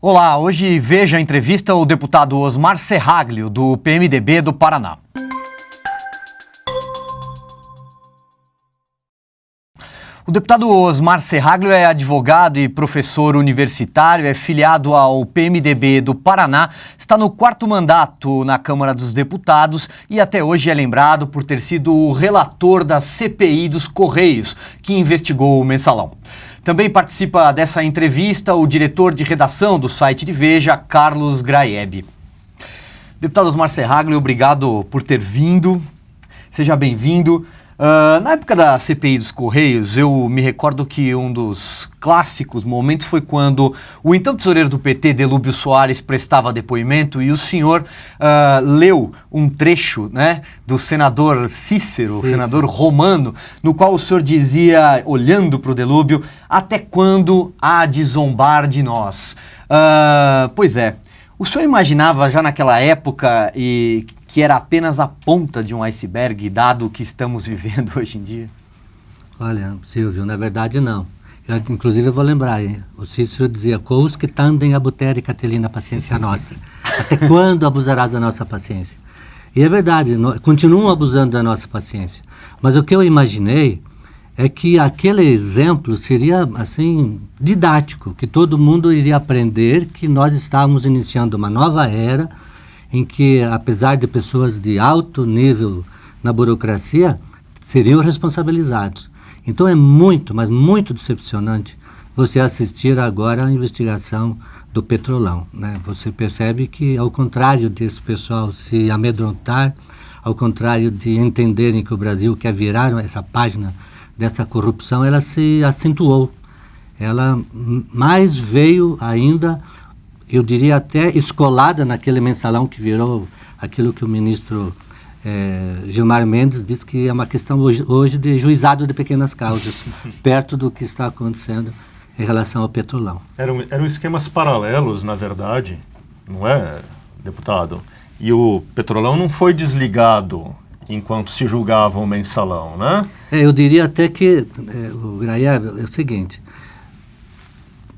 Olá, hoje veja a entrevista ao deputado Osmar Serraglio, do PMDB do Paraná. O deputado Osmar Serraglio é advogado e professor universitário, é filiado ao PMDB do Paraná, está no 4º mandato na Câmara dos Deputados e até hoje é lembrado por ter sido o relator da CPI dos Correios, que investigou o mensalão. Também participa dessa entrevista o diretor de redação do site de Veja, Carlos Graeb. Deputado Osmar Serraglio, obrigado por ter vindo. Seja bem-vindo. Na época da CPI dos Correios, eu me recordo que um dos clássicos momentos foi quando o então tesoureiro do PT, Delúbio Soares, prestava depoimento e o senhor leu um trecho, né, do senador Cícero, senador romano, no qual o senhor dizia, olhando para o Delúbio, até quando há de zombar de nós? Pois é, o senhor imaginava já naquela época que era apenas a ponta de um iceberg, dado o que estamos vivendo hoje em dia? Olha, Silvio, na verdade não. Inclusive eu vou lembrar, o Cícero dizia, quos que tandem abutere catelina paciência nossa. Até quando abusarás da nossa paciência? E é verdade, continuam abusando da nossa paciência. Mas o que eu imaginei é que aquele exemplo seria, assim, didático, que todo mundo iria aprender que nós estávamos iniciando uma nova era em que, apesar de pessoas de alto nível na burocracia, seriam responsabilizados. Então é muito, mas muito decepcionante você assistir agora à investigação do Petrolão, né? Você percebe que, ao contrário desse pessoal se amedrontar, ao contrário de entenderem que o Brasil quer virar essa página dessa corrupção, ela se acentuou. Ela mais veio ainda, eu diria até escolada naquele mensalão que virou aquilo que o ministro Gilmar Mendes disse que é uma questão hoje de juizado de pequenas causas, perto do que está acontecendo em relação ao Petrolão. Eram esquemas paralelos, na verdade, não é, deputado? E o Petrolão não foi desligado enquanto se julgava o mensalão, né? Eu diria até que o Graeb é o seguinte: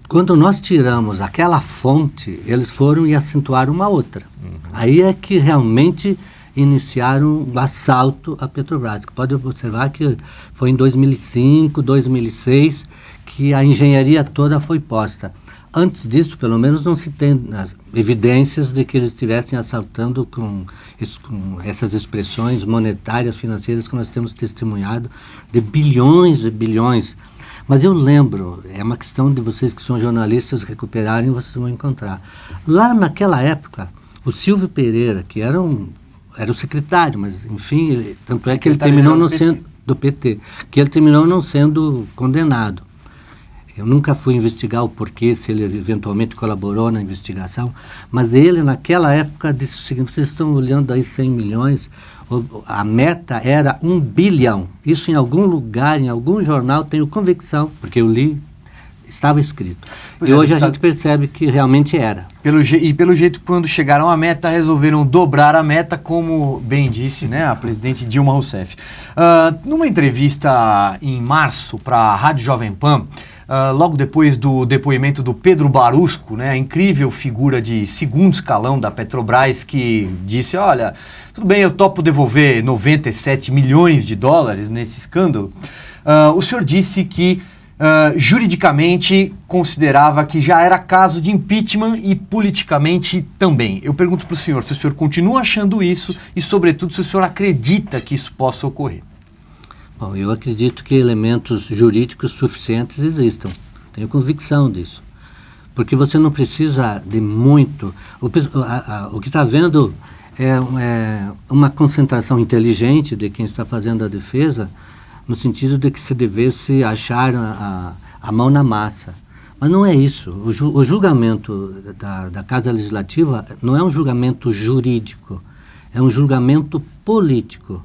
quando nós tiramos aquela fonte, eles foram e acentuaram uma outra. Aí é que realmente iniciaram o assalto à Petrobras. Pode observar que foi em 2005, 2006 que a engenharia toda foi posta. Antes disso, pelo menos, não se tem evidências de que eles estivessem assaltando com essas expressões monetárias, financeiras que nós temos testemunhado, de bilhões e bilhões. Mas eu lembro, é uma questão de vocês que são jornalistas recuperarem, vocês vão encontrar. Lá naquela época, o Silvio Pereira, que era o secretário, mas enfim, tanto é que ele terminou não sendo do PT, que ele terminou não sendo condenado. Eu nunca fui investigar o porquê, se ele eventualmente colaborou na investigação, mas ele naquela época disse o seguinte: vocês estão olhando aí 100 milhões, a meta era 1 bilhão. Isso em algum lugar, em algum jornal, tenho convicção, porque eu li, estava escrito. E hoje a gente percebe que realmente era. Pelo jeito, quando chegaram à meta, resolveram dobrar a meta, como bem disse, né, a presidente Dilma Rousseff. Numa entrevista em março para a Rádio Jovem Pan, logo depois do depoimento do Pedro Barusco, né, a incrível figura de segundo escalão da Petrobras, que disse, olha, tudo bem, eu topo devolver 97 milhões de dólares nesse escândalo, o senhor disse que juridicamente considerava que já era caso de impeachment e politicamente também. Eu pergunto para o senhor se o senhor continua achando isso e, sobretudo, se o senhor acredita que isso possa ocorrer. Bom, eu acredito que elementos jurídicos suficientes existam. Tenho convicção disso. Porque você não precisa de muito. O que está vendo é uma concentração inteligente de quem está fazendo a defesa, no sentido de que se devesse achar a mão na massa. Mas não é isso. O julgamento da Casa Legislativa não é um julgamento jurídico, é um julgamento político.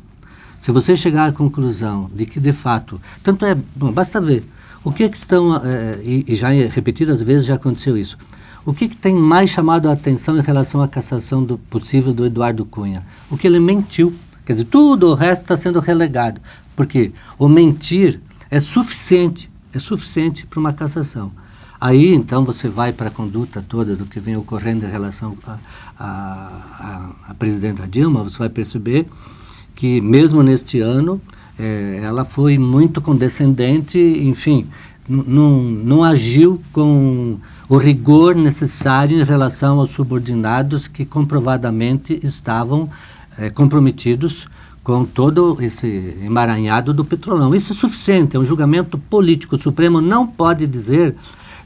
Se você chegar à conclusão de que, de fato, tanto é, bom, basta ver, o que estão, e já repetidas vezes já aconteceu isso, o que tem mais chamado a atenção em relação à cassação possível do Eduardo Cunha? O que ele mentiu. Quer dizer, tudo o resto está sendo relegado. Porque o mentir é suficiente para uma cassação. Aí, então, você vai para a conduta toda do que vem ocorrendo em relação a presidenta Dilma, você vai perceber que, mesmo neste ano, ela foi muito condescendente, enfim, não agiu com o rigor necessário em relação aos subordinados que comprovadamente estavam comprometidos com todo esse emaranhado do Petrolão. Isso é suficiente, é um julgamento político. O Supremo não pode dizer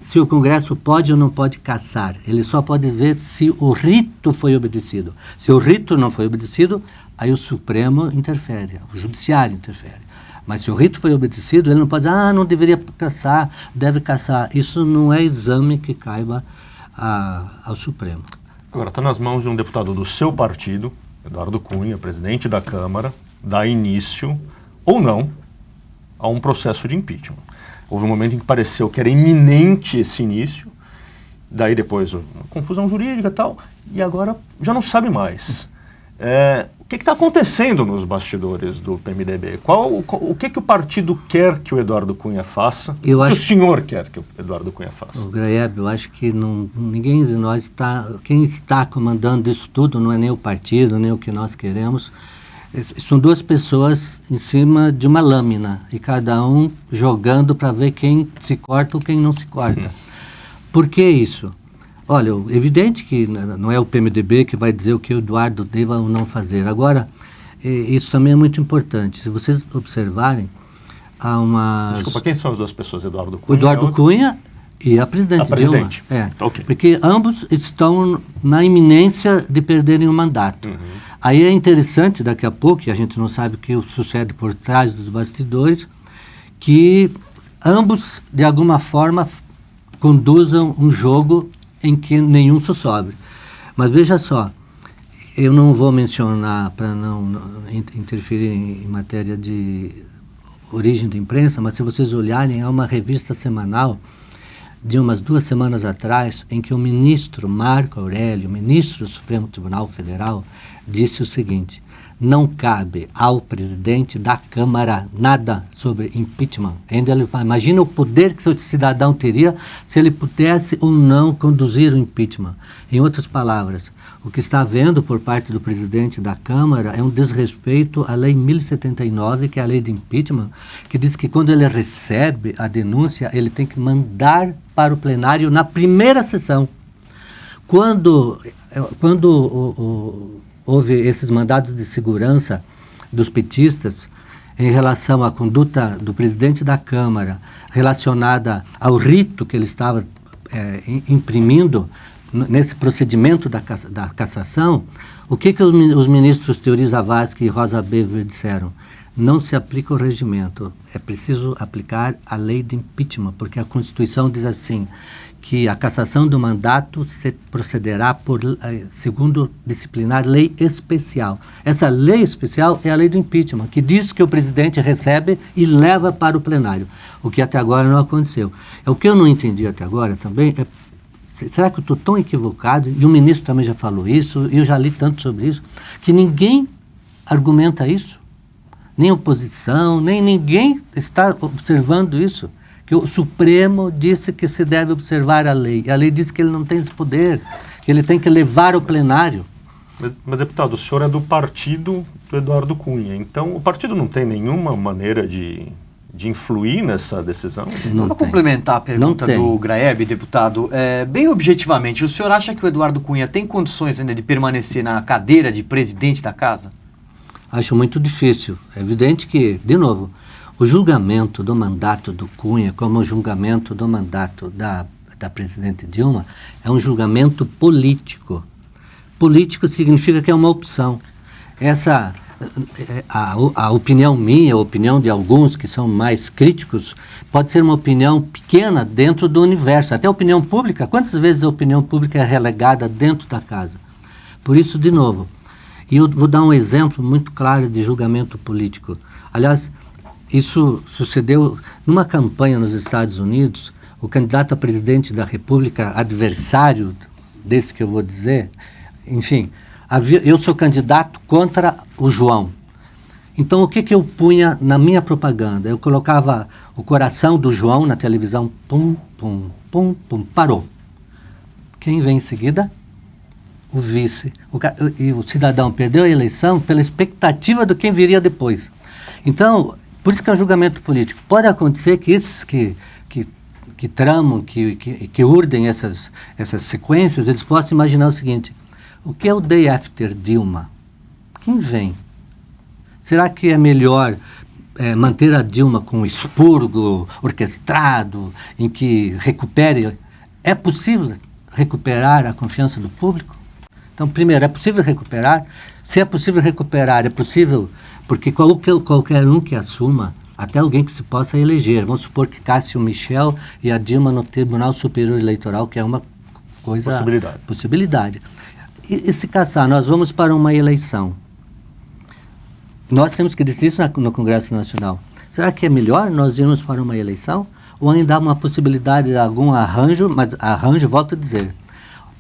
se o Congresso pode ou não pode cassar. Ele só pode ver se o rito foi obedecido. Se o rito não foi obedecido, aí o Supremo interfere, o Judiciário interfere. Mas se o rito foi obedecido, ele não pode dizer, não deveria cassar, deve cassar. Isso não é exame que caiba ao Supremo. Agora, está nas mãos de um deputado do seu partido, Eduardo Cunha, presidente da Câmara, dar início, ou não, a um processo de impeachment. Houve um momento em que pareceu que era iminente esse início, daí depois uma confusão jurídica e tal, e agora já não sabe mais. O que está acontecendo nos bastidores do PMDB? O que o partido quer que o Eduardo Cunha faça? O que o senhor quer que o Eduardo Cunha faça? O Graeb, eu acho que ninguém de nós está... Quem está comandando isso tudo não é nem o partido, nem o que nós queremos. São duas pessoas em cima de uma lâmina e cada um jogando para ver quem se corta ou quem não se corta. Por que isso? Olha, é evidente que não é o PMDB que vai dizer o que o Eduardo deva ou não fazer. Agora, isso também é muito importante. Se vocês observarem, há uma... Desculpa, quem são as duas pessoas? Eduardo Cunha? O Eduardo Cunha e a presidente Dilma. Okay. Porque ambos estão na iminência de perderem o mandato. Aí é interessante, daqui a pouco, que a gente não sabe o que sucede por trás dos bastidores, que ambos, de alguma forma, conduzam um jogo em que nenhum se sobre. Mas veja só, eu não vou mencionar para não interferir em matéria de origem da imprensa, mas se vocês olharem, há uma revista semanal de umas 2 semanas atrás, em que o ministro Marco Aurélio, ministro do Supremo Tribunal Federal, disse o seguinte: não cabe ao presidente da Câmara nada sobre impeachment. Ainda ele fala, imagina o poder que o cidadão teria se ele pudesse ou não conduzir o impeachment. Em outras palavras, o que está havendo por parte do presidente da Câmara é um desrespeito à Lei 1079, que é a lei de impeachment, que diz que quando ele recebe a denúncia, ele tem que mandar para o plenário na primeira sessão. Quando houve esses mandados de segurança dos petistas em relação à conduta do presidente da Câmara relacionada ao rito que ele estava imprimindo nesse procedimento da cassação, o que os ministros Teori Zavascki e Rosa Weber disseram? Não se aplica o regimento, é preciso aplicar a lei de impeachment, porque a Constituição diz assim, que a cassação do mandato se procederá segundo disciplinar lei especial. Essa lei especial é a lei do impeachment, que diz que o presidente recebe e leva para o plenário, o que até agora não aconteceu. O que eu não entendi até agora também é, será que eu estou tão equivocado, e o ministro também já falou isso, e eu já li tanto sobre isso, que ninguém argumenta isso, nem oposição, nem ninguém está observando isso. Que o Supremo disse que se deve observar a lei. A lei diz que ele não tem esse poder, que ele tem que levar ao plenário. Mas, deputado, o senhor é do partido do Eduardo Cunha, então o partido não tem nenhuma maneira de influir nessa decisão? Só para complementar a pergunta do Graeb, deputado, bem objetivamente, o senhor acha que o Eduardo Cunha tem condições ainda de permanecer na cadeira de presidente da casa? Acho muito difícil. É evidente que, de novo, o julgamento do mandato do Cunha, como o julgamento do mandato da presidente Dilma, é um julgamento político. Político significa que é uma opção. A opinião minha, a opinião de alguns que são mais críticos, pode ser uma opinião pequena dentro do universo. Até a opinião pública, quantas vezes a opinião pública é relegada dentro da casa? Por isso, de novo, e eu vou dar um exemplo muito claro de julgamento político. Aliás, isso sucedeu numa campanha nos Estados Unidos. O candidato a presidente da República, adversário desse que eu vou dizer, enfim, eu sou candidato contra o João. Então, o que eu punha na minha propaganda? Eu colocava o coração do João na televisão, pum, pum, pum, pum, parou. Quem vem em seguida? O vice. E o cidadão perdeu a eleição pela expectativa de quem viria depois. Então, por isso que é um julgamento político. Pode acontecer que esses que tramam, que urdem essas sequências, eles possam imaginar o seguinte: o que é o day after Dilma? Quem vem? Será que é melhor manter a Dilma com um expurgo orquestrado, em que recupere? É possível recuperar a confiança do público? Então, primeiro, é possível recuperar? Se é possível recuperar, é possível, porque qualquer um que assuma, até alguém que se possa eleger, vamos supor que Cássio Michel e a Dilma no Tribunal Superior Eleitoral, que é uma coisa... Possibilidade. E se caçar, nós vamos para uma eleição. Nós temos que decidir isso no Congresso Nacional. Será que é melhor nós irmos para uma eleição? Ou ainda há uma possibilidade de algum arranjo, mas arranjo, volto a dizer,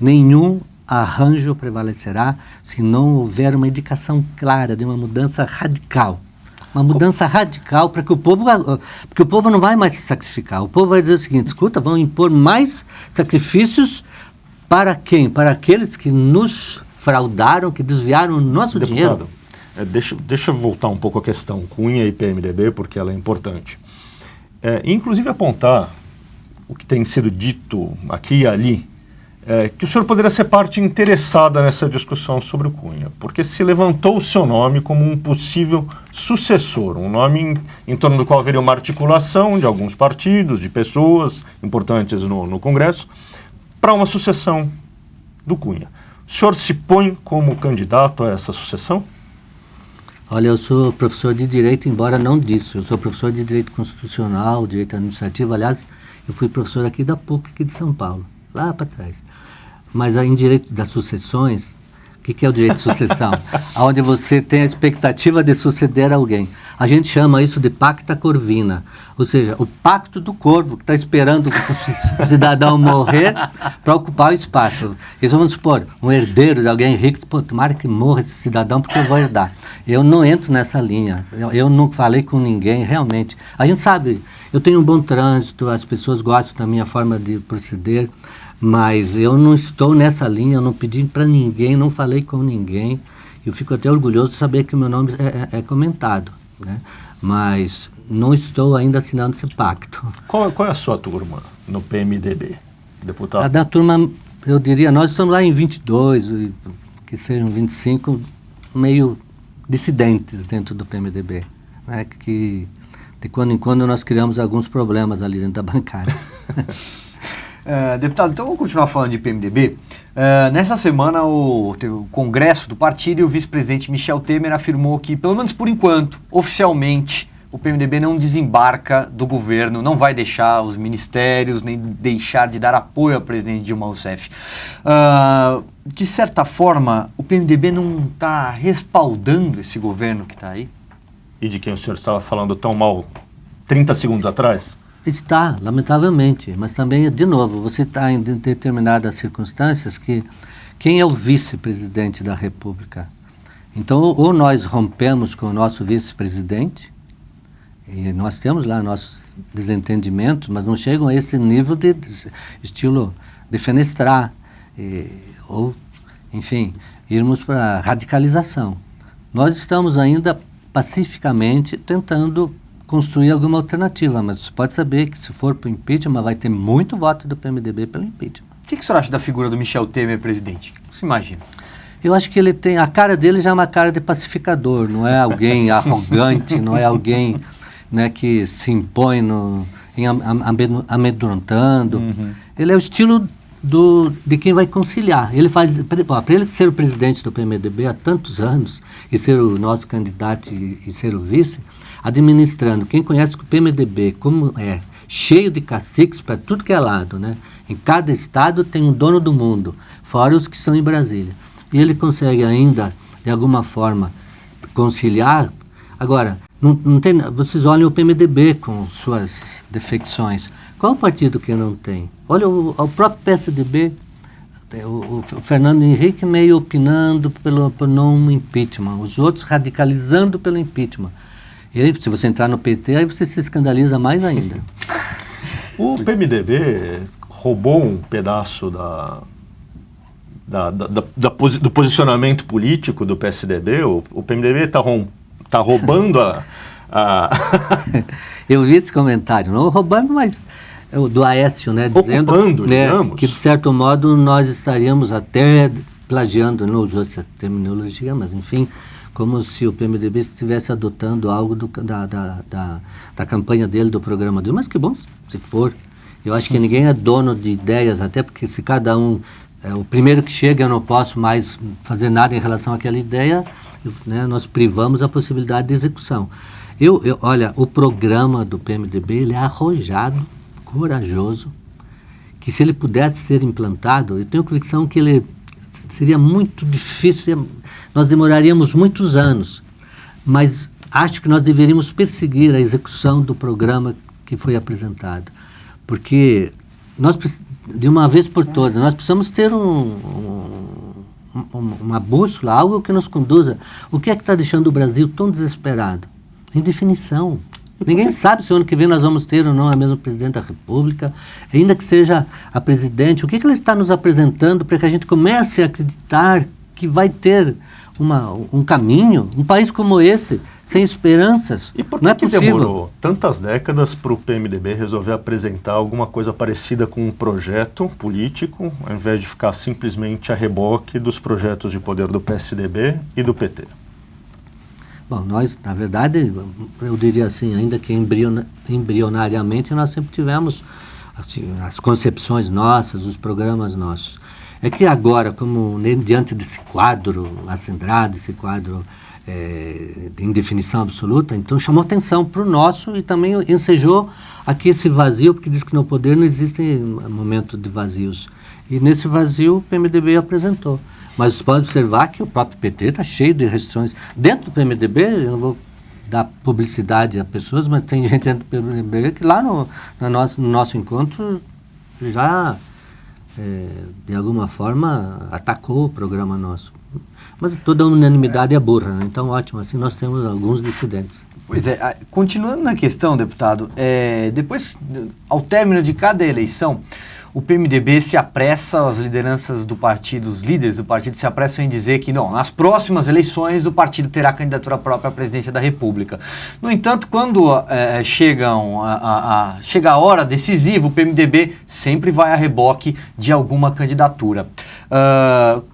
nenhum arranjo prevalecerá se não houver uma indicação clara de uma mudança radical. Uma mudança radical para que o povo... Porque o povo não vai mais se sacrificar. O povo vai dizer o seguinte: escuta, vão impor mais sacrifícios para quem? Para aqueles que nos fraudaram, que desviaram o nosso dinheiro. Deixa eu voltar um pouco à questão Cunha e PMDB, porque ela é importante. Inclusive apontar o que tem sido dito aqui e ali, que o senhor poderia ser parte interessada nessa discussão sobre o Cunha, porque se levantou o seu nome como um possível sucessor, um nome em torno do qual haveria uma articulação de alguns partidos, de pessoas importantes no Congresso, para uma sucessão do Cunha. O senhor se põe como candidato a essa sucessão? Olha, eu sou professor de Direito, embora não disso. Eu sou professor de Direito Constitucional, Direito Administrativo. Aliás, eu fui professor aqui da PUC, aqui de São Paulo, lá para trás. Mas aí, em Direito das Sucessões, o que é o direito de sucessão? Onde você tem a expectativa de suceder alguém. A gente chama isso de pacta corvina, ou seja, o pacto do corvo, que está esperando o cidadão morrer para ocupar o espaço. Isso, vamos supor, um herdeiro de alguém rico, pô, tomara que morra esse cidadão porque eu vou herdar. Eu não entro nessa linha, eu não falei com ninguém, realmente. A gente sabe, eu tenho um bom trânsito, as pessoas gostam da minha forma de proceder, mas eu não estou nessa linha, eu não pedi para ninguém, não falei com ninguém. Eu fico até orgulhoso de saber que o meu nome é comentado, né? Mas não estou ainda assinando esse pacto. Qual é a sua turma no PMDB, deputado? A da turma, eu diria, nós estamos lá em 22, que sejam 25, meio dissidentes dentro do PMDB, né? Que de quando em quando nós criamos alguns problemas ali dentro da bancada. Deputado, então vamos continuar falando de PMDB. Nessa semana, teve o Congresso do partido e o vice-presidente Michel Temer afirmou que, pelo menos por enquanto, oficialmente, o PMDB não desembarca do governo, não vai deixar os ministérios, nem deixar de dar apoio ao presidente Dilma Rousseff. De certa forma, o PMDB não está respaldando esse governo que está aí? E de quem o senhor estava falando tão mal 30 segundos atrás? Está, lamentavelmente, mas também, de novo, você está em determinadas circunstâncias que quem é o vice-presidente da República? Então, ou nós rompemos com o nosso vice-presidente, e nós temos lá nossos desentendimentos, mas não chegam a esse nível de estilo defenestrar, ou, enfim, irmos para a radicalização. Nós estamos ainda pacificamente tentando construir alguma alternativa, mas você pode saber que se for para o impeachment, vai ter muito voto do PMDB pelo impeachment. O que o senhor acha da figura do Michel Temer, presidente? O que você imagina? Eu acho que ele tem, a cara dele já é uma cara de pacificador, não é alguém arrogante, não é alguém, né, que se impõe amedrontando. Uhum. Ele é o estilo de quem vai conciliar. Ele faz, para ele ser o presidente do PMDB há tantos anos e ser o nosso candidato e ser o vice, administrando, quem conhece o PMDB, como é cheio de caciques para tudo que é lado, né? Em cada estado tem um dono do mundo, fora os que estão em Brasília. E ele consegue ainda, de alguma forma, conciliar. Agora, não tem, vocês olhem o PMDB com suas defecções. Qual o partido que não tem? Olha o próprio PSDB, o Fernando Henrique meio opinando por não impeachment, os outros radicalizando pelo impeachment. E aí, se você entrar no PT, aí você se escandaliza mais ainda. O PMDB roubou um pedaço do posicionamento político do PSDB? O PMDB está roubando Eu vi esse comentário, não roubando, mas do Aécio, né? Dizendo, ocupando, digamos. que de certo modo nós estaríamos até plagiando, não usou essa terminologia, mas enfim, como se o PMDB estivesse adotando algo da campanha dele, do programa dele. Mas que bom, se for. Eu acho que ninguém é dono de ideias, até porque se cada um... o primeiro que chega, eu não posso mais fazer nada em relação àquela ideia, né, nós privamos a possibilidade de execução. Olha, o programa do PMDB, ele é arrojado, corajoso, que se ele pudesse ser implantado, eu tenho convicção que ele seria muito difícil, nós demoraríamos muitos anos, mas acho que nós deveríamos perseguir a execução do programa que foi apresentado, porque nós, de uma vez por todas, nós precisamos ter uma bússola, algo que nos conduza. O que é que está deixando o Brasil tão desesperado? Indefinição. Ninguém sabe se o ano que vem nós vamos ter ou não a mesma presidente da República, ainda que seja a presidente. O que ele está nos apresentando para que a gente comece a acreditar que vai ter um caminho, um país como esse, sem esperanças? E por que, não é possível. Demorou tantas décadas para o PMDB resolver apresentar alguma coisa parecida com um projeto político, ao invés de ficar simplesmente a reboque dos projetos de poder do PSDB e do PT? Bom, nós, na verdade, eu diria assim, ainda que embrionariamente, nós sempre tivemos assim, as concepções nossas, os programas nossos. É que agora, como diante desse quadro acendrado, esse quadro de indefinição absoluta, então chamou atenção para o nosso e também ensejou aqui esse vazio, porque diz que no poder não existe momento de vazios. E nesse vazio o PMDB apresentou. Mas você pode observar que o próprio PT está cheio de restrições. Dentro do PMDB, eu não vou dar publicidade a pessoas, mas tem gente dentro do PMDB que lá no nosso encontro já, de alguma forma, atacou o programa nosso. Mas toda unanimidade é burra, né? Então ótimo, assim nós temos alguns dissidentes. Pois é, continuando na questão, deputado, depois, ao término de cada eleição, o PMDB se apressa, as lideranças do partido, os líderes do partido se apressam em dizer que não, nas próximas eleições o partido terá candidatura própria à presidência da República. No entanto, quando chega a hora decisiva, o PMDB sempre vai a reboque de alguma candidatura.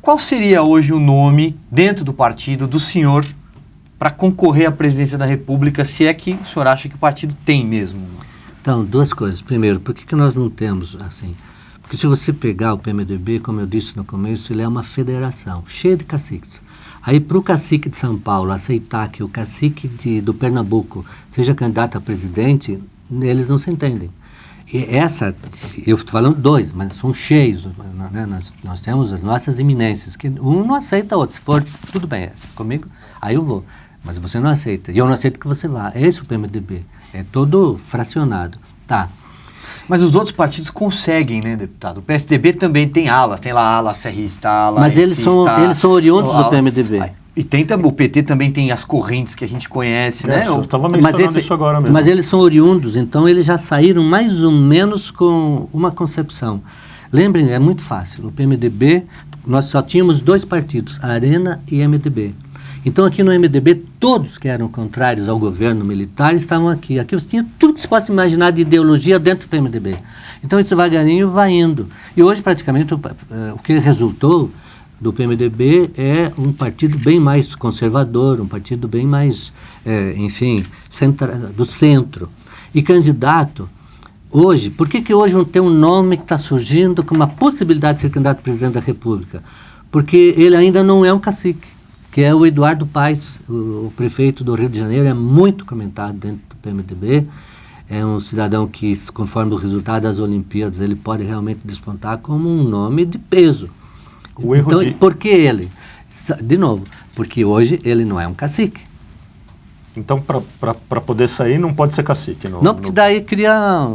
Qual seria hoje o nome dentro do partido do senhor para concorrer à presidência da República, se é que o senhor acha que o partido tem mesmo? Então, duas coisas. Primeiro, por que nós não temos assim? Porque se você pegar o PMDB, como eu disse no começo, ele é uma federação, cheia de caciques. Aí, para o cacique de São Paulo aceitar que o cacique do Pernambuco seja candidato a presidente, eles não se entendem. E eu estou falando dois, mas são cheios, né? Nós temos as nossas eminências, que um não aceita o outro. Se for, tudo bem, comigo, aí eu vou. Mas você não aceita, e eu não aceito que você vá. Esse é o PMDB, é todo fracionado. Tá. Mas os outros partidos conseguem, né, deputado? O PSDB também tem alas, tem lá a ala serrista, a ala mas eles são oriundos do PMDB. E tem também, o PT também tem as correntes que a gente conhece, né? Eu estava mencionando isso agora mesmo. Mas eles são oriundos, então eles já saíram mais ou menos com uma concepção. Lembrem, é muito fácil, o PMDB, nós só tínhamos dois partidos, Arena e MDB. Então aqui no MDB, todos que eram contrários ao governo militar estavam aqui. Aqui você tinha tudo que se possa imaginar de ideologia dentro do PMDB. Então isso devagarinho vai indo. E hoje praticamente o que resultou do PMDB é um partido bem mais conservador, um partido bem mais, do centro. E candidato, hoje, por que hoje não tem um nome que está surgindo com uma possibilidade de ser candidato a presidente da República? Porque ele ainda não é um cacique, que é o Eduardo Paes, o prefeito do Rio de Janeiro, é muito comentado dentro do PMDB, é um cidadão que, conforme o resultado das Olimpíadas, ele pode realmente despontar como um nome de peso. Então, por que ele? De novo, porque hoje ele não é um cacique. Então, para poder sair, não pode ser cacique? Não, porque daí cria...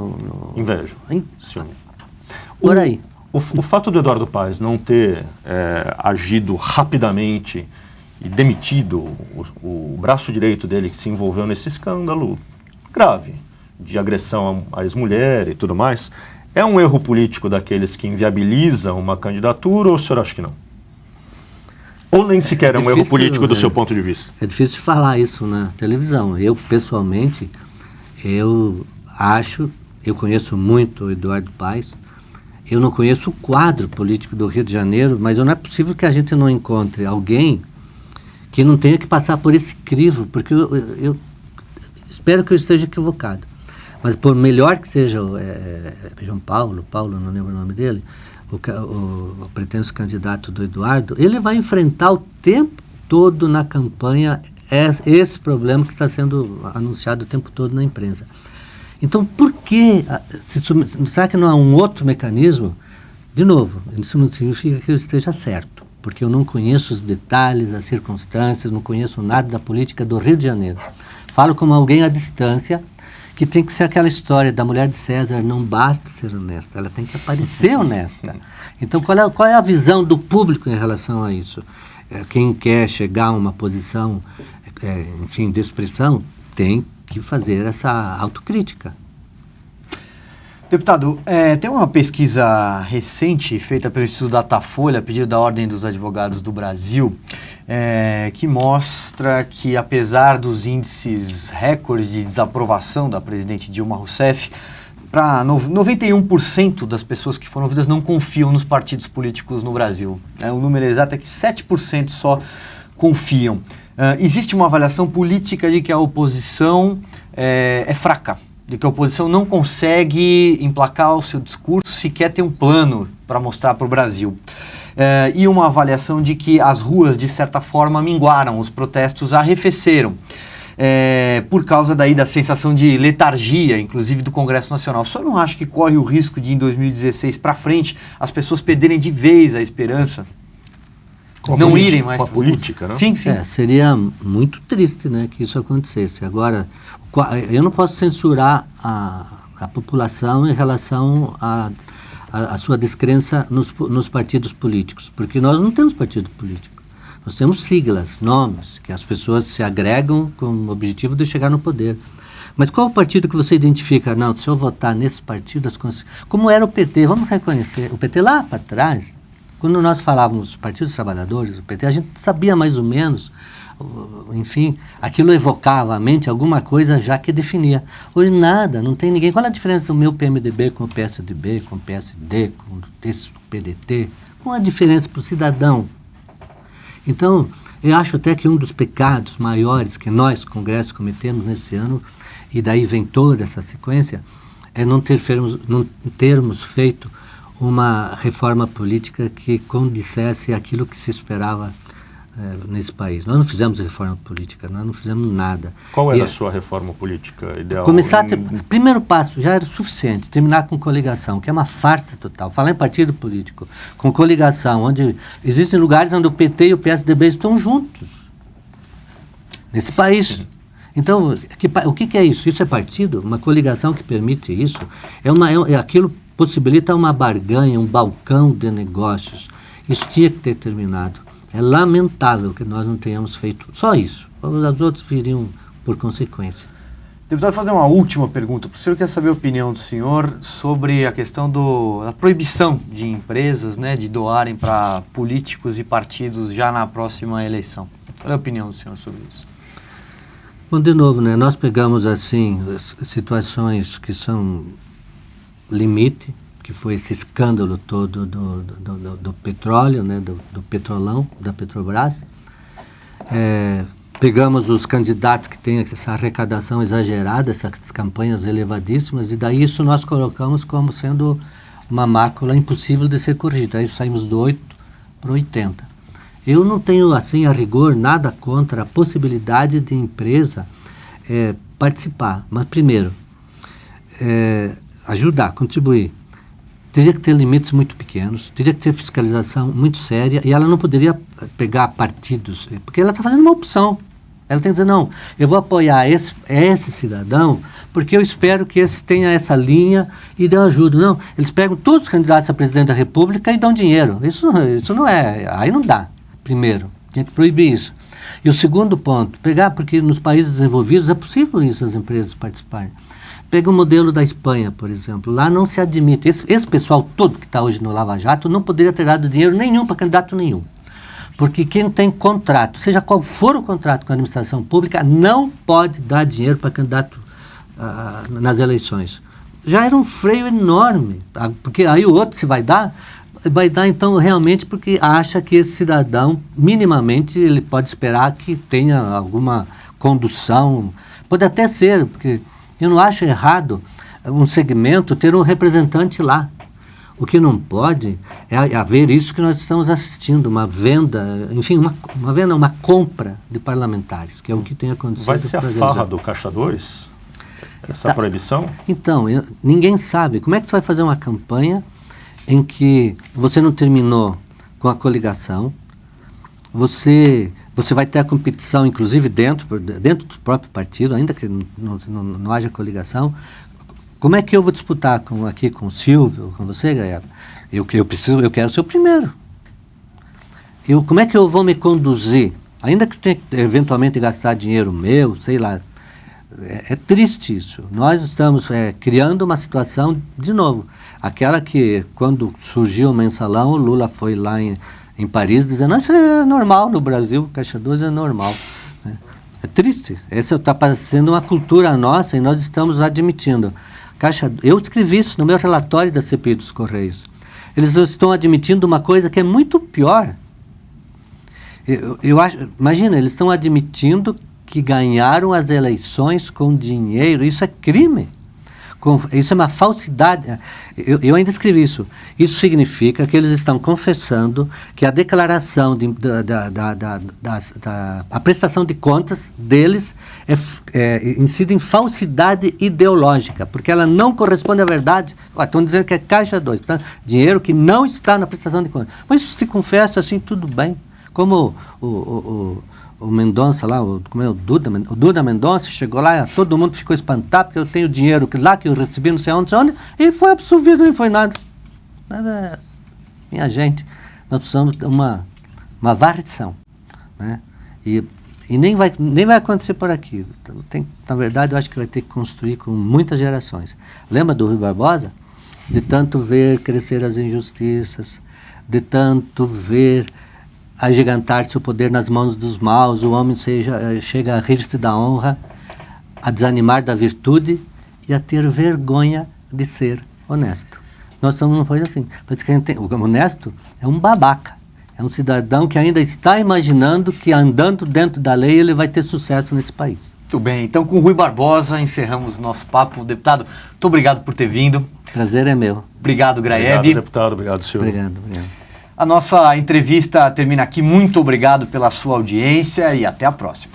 inveja. Por aí. O fato do Eduardo Paes não ter agido rapidamente e demitido o braço direito dele, que se envolveu nesse escândalo grave de agressão à ex-mulher e tudo mais, É um erro político daqueles que inviabilizam uma candidatura ou o senhor acha que não? Ou nem sequer é um erro político do seu ponto de vista? É difícil falar isso na televisão. Eu, pessoalmente, eu conheço muito o Eduardo Paes, eu não conheço o quadro político do Rio de Janeiro, mas não é possível que a gente não encontre alguém que não tenha que passar por esse crivo, porque eu espero que eu esteja equivocado. Mas por melhor que seja João Paulo, não lembro o nome dele, o pretenso candidato do Eduardo, ele vai enfrentar o tempo todo na campanha esse problema que está sendo anunciado o tempo todo na imprensa. Então, por que? Será que não há um outro mecanismo? De novo, isso não significa que eu esteja certo, porque eu não conheço os detalhes, as circunstâncias, não conheço nada da política do Rio de Janeiro. Falo como alguém à distância, que tem que ser aquela história da mulher de César, não basta ser honesta, ela tem que parecer honesta. Então, qual é a visão do público em relação a isso? Quem quer chegar a uma posição, enfim, de expressão, tem que fazer essa autocrítica. Deputado, tem uma pesquisa recente feita pelo Instituto Datafolha, a pedido da Ordem dos Advogados do Brasil, que mostra que, apesar dos índices recordes de desaprovação da presidente Dilma Rousseff, para 91% das pessoas que foram ouvidas não confiam nos partidos políticos no Brasil. O número exato é que 7% só confiam. Existe uma avaliação política de que a oposição é fraca, de que a oposição não consegue emplacar o seu discurso, sequer ter um plano para mostrar para o Brasil. E uma avaliação de que as ruas, de certa forma, minguaram, os protestos arrefeceram, por causa daí da sensação de letargia, inclusive do Congresso Nacional. O senhor não acha que corre o risco de, em 2016 para frente, as pessoas perderem de vez a esperança? Não irem mais com a política, né? Sim, sim. Seria muito triste, né, que isso acontecesse. Agora, eu não posso censurar a população em relação à sua descrença nos partidos políticos, porque nós não temos partido político. Nós temos siglas, nomes, que as pessoas se agregam com o objetivo de chegar no poder. Mas qual o partido que você identifica? Não, se eu votar nesse partido, como era o PT, vamos reconhecer, o PT lá para trás. Quando nós falávamos dos partidos trabalhadores, do PT, a gente sabia mais ou menos, enfim, aquilo evocava à mente alguma coisa já que definia. Hoje nada, não tem ninguém. Qual é a diferença do meu PMDB com o PSDB, com o PSD, com esse PDT? Qual é a diferença para o cidadão? Então, eu acho até que um dos pecados maiores que nós, Congresso, cometemos nesse ano, e daí vem toda essa sequência, é não termos feito uma reforma política que condissesse aquilo que se esperava nesse país. Nós não fizemos reforma política, nós não fizemos nada. Qual era a sua reforma política ideal? Primeiro passo já era suficiente, terminar com coligação, que é uma farsa total. Falar em partido político, com coligação, onde existem lugares onde o PT e o PSDB estão juntos, nesse país. Então, o que é isso? Isso é partido? Uma coligação que permite isso? Aquilo possibilita uma barganha, um balcão de negócios. Isso tinha que ter terminado. É lamentável que nós não tenhamos feito só isso. Os outros viriam por consequência. Deputado, fazer uma última pergunta. O senhor quer saber a opinião do senhor sobre a questão da proibição de empresas, né, de doarem para políticos e partidos já na próxima eleição. Qual é a opinião do senhor sobre isso? Bom, de novo, né, nós pegamos assim situações que são limite, que foi esse escândalo todo do petróleo, né, do petrolão, da Petrobras. Pegamos os candidatos que têm essa arrecadação exagerada, essas campanhas elevadíssimas, e daí isso nós colocamos como sendo uma mácula impossível de ser corrigida. Aí saímos do 8 para 80. Eu não tenho, assim, a rigor, nada contra a possibilidade de empresa participar. Mas, primeiro, ajudar, contribuir. Teria que ter limites muito pequenos, teria que ter fiscalização muito séria, e ela não poderia pegar partidos, porque ela está fazendo uma opção. Ela tem que dizer, não, eu vou apoiar esse cidadão, porque eu espero que esse tenha essa linha e dê ajuda. Não, eles pegam todos os candidatos a presidente da República e dão dinheiro. Isso não é, aí não dá, primeiro, tinha que proibir isso. E o segundo ponto, porque nos países desenvolvidos é possível isso, as empresas participarem. Pega o modelo da Espanha, por exemplo. Lá não se admite. Esse pessoal todo que está hoje no Lava Jato não poderia ter dado dinheiro nenhum para candidato nenhum. Porque quem tem contrato, seja qual for o contrato com a administração pública, não pode dar dinheiro para candidato nas eleições. Já era um freio enorme. Porque aí o outro, se vai dar então realmente porque acha que esse cidadão, minimamente, ele pode esperar que tenha alguma condução. Pode até ser, porque eu não acho errado um segmento ter um representante lá. O que não pode é haver isso que nós estamos assistindo, uma venda, enfim, uma compra de parlamentares, que é o que tem acontecido. Vai ser a farra do Caixa 2? Essa proibição? Então, ninguém sabe. Como é que você vai fazer uma campanha em que você não terminou com a coligação, você vai ter a competição, inclusive dentro do próprio partido, ainda que não haja coligação. Como é que eu vou disputar aqui com o Silvio, com você, Gabriel? Eu quero ser o primeiro. Como é que eu vou me conduzir? Ainda que eu tenha que eventualmente gastar dinheiro meu, sei lá. É triste isso. Nós estamos criando uma situação, de novo, aquela que quando surgiu o mensalão, o Lula foi lá em Paris dizendo, isso é normal no Brasil, Caixa 2 é normal. É triste. Essa está parecendo uma cultura nossa e nós estamos admitindo. Eu escrevi isso no meu relatório da CPI dos Correios. Eles estão admitindo uma coisa que é muito pior. Imagina, eles estão admitindo que ganharam as eleições com dinheiro. Isso é crime. Isso é uma falsidade. Eu ainda escrevi isso. Isso significa que eles estão confessando que a declaração, a prestação de contas deles incide em falsidade ideológica, porque ela não corresponde à verdade. Estão dizendo que é Caixa 2, portanto, dinheiro que não está na prestação de contas. Mas isso se confessa assim, tudo bem. Como o Mendonça lá, o Duda Mendonça chegou lá, todo mundo ficou espantado porque eu tenho dinheiro lá que eu recebi não sei onde, e foi absolvido, não foi nada. Minha gente, nós precisamos de uma varrição, né? E nem vai acontecer por aqui. Na verdade, eu acho que vai ter que construir com muitas gerações. Lembra do Rui Barbosa? De tanto ver crescer as injustiças, de tanto ver agigantar-se o poder nas mãos dos maus, o homem chega a rir-se da honra, a desanimar da virtude e a ter vergonha de ser honesto. Nós estamos numa coisa assim. O honesto é um babaca, é um cidadão que ainda está imaginando que andando dentro da lei ele vai ter sucesso nesse país. Muito bem, então com o Rui Barbosa encerramos nosso papo. Deputado, muito obrigado por ter vindo. Prazer é meu. Obrigado, Graeb. Obrigado, deputado. Obrigado, senhor. Obrigado. A nossa entrevista termina aqui. Muito obrigado pela sua audiência e até a próxima.